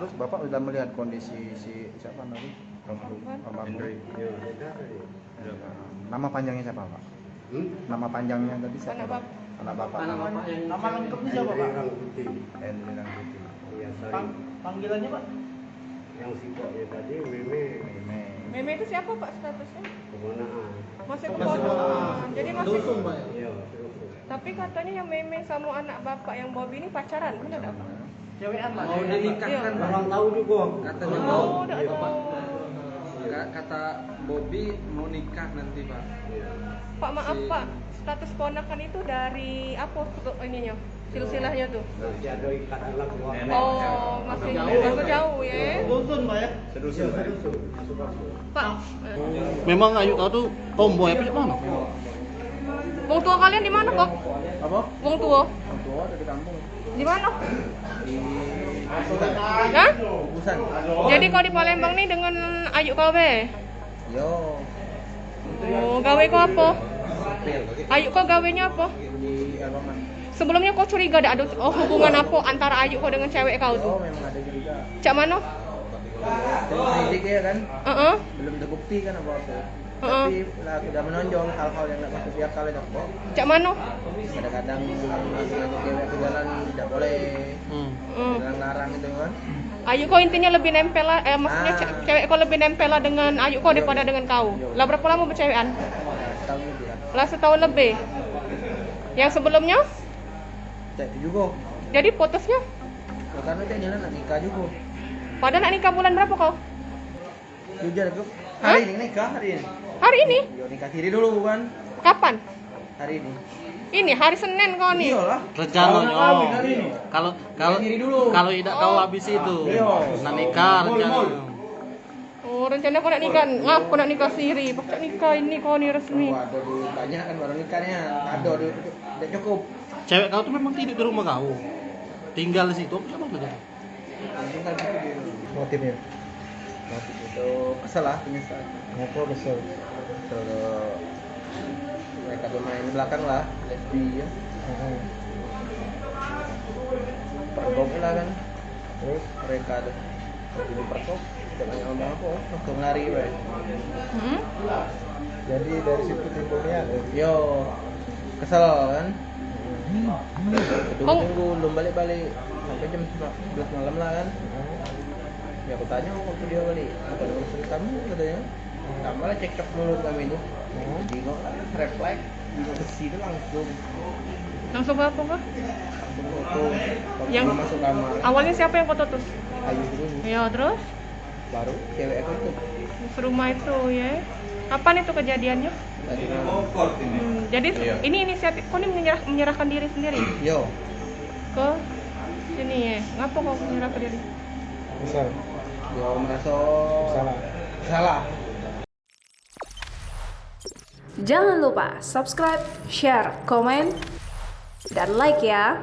Terus Bapak udah melihat kondisi si siapa tadi? Almarhum. Nama panjangnya siapa, Pak? Nama panjangnya tadi siapa? Anak Anak Bapak. Nama lengkapnya siapa, Pak? Henry Rangkuti. Iya, Panggilannya, Pak? yang sibuknya tadi Meme Meme itu siapa Pak statusnya? keponakan. Masih keponakan. Jadi masih. Iya, Tapi katanya yang Meme sama anak bapak yang Bobby ini pacaran, benar enggak Pak? Cewekan, Pak. Mau dinikahkan, Iya. Pak. orang tahu juga. Katanya Oh, mau. udah Iya, tahu. Kata Bobby mau nikah nanti, Pak. Iya. Pak maaf Pak, status ponakan itu dari apa ininya? Silsilahnya tuh. Masih ada ikatan lah keluarga. Oh, masih jauh ya. Dusun, Pak ya? Sedusun, masuk. Pak, Memang Ayu kau tuh tomboy apa mana? wong tua kalian di mana kok? Apa? Wong tua? Orang tua ada di kampung. Di mana? Di Busan. Hah? Busan. Jadi kau di Palembang nih dengan Ayu kau be? Yo. Oh, gawe kau apa? April. Ayu kau gawenya apa? Di Almaman. Sebelumnya kau curiga ada hubungan apa antara Ayu kau dengan cewek kau tuh? Oh, memang ada juga. Cak mana? Jadi ya kan Heeh. belum terbukti kan apa-apa. Heeh. Tapi lah sudah menonjol hal-hal yang tidak masuk di akal itu kok. Cak mana? Kadang-kadang ngajak cewek ke jalan tidak boleh. Jalan larang itu kan. Ayu kau intinya lebih nempel lah, maksudnya cewek kau lebih nempel lah dengan Ayu kau daripada dengan kau. Lah berapa lama bercewekan? Setahun lebih lah. Lah setahun lebih. Yang sebelumnya? Cek itu juga. Jadi putusnya? Ya, karena dia jalan nak nikah juga. Padahal nak nikah bulan berapa kau? Jujur aku hari ini nikah hari ini. Hari ini? Yo nikah diri dulu kan. Kapan? Hari ini. Ini hari Senin kau nih. Iyalah. Rencananya. Kalau kalau Diri dulu. kalau tidak kau habis itu, nak nikah rencananya. Oh, rencana kau nak nikah. Ngap kau nak nikah siri. Pakai nikah ini kau nih resmi. Oh, ada duit banyak kan baru nikahnya. Ada duit tidak cukup. Cewek kau tuh memang tidak di rumah kau, tinggal di situ. Apa betul? Tinggal gitu dia. Motifnya. Motif itu kesel lah, penyesal. Kenapa kesel? Kesel mereka bermain di belakang lah, lesbi ya. Pergok lah kan. Terus mereka ada di pergok, tidak banyak ngomong apa, langsung lari weh. Jadi dari situ timbulnya, yo kesel kan. Tunggu belum balik-balik sampai jam 11 malam lah kan. Ya aku tanya waktu dia balik, bukan urusan kamu katanya. Kamu lah cekcok mulut kami itu. Bingung lah, refleks besi itu langsung Langsung apa kok? foto. Yang Masuk kamar. awalnya siapa yang foto tuh? Ayu dulu, Ya terus baru cewek aku itu. serumah itu ya. Kapan itu kejadiannya? Tadi malam. Jadi ini inisiatif kau nih menyerahkan diri sendiri Yo, ke sini ya. Ngapa kau menyerahkan diri? misal. Yo merasa salah. Jangan lupa subscribe, share, komen, dan like ya.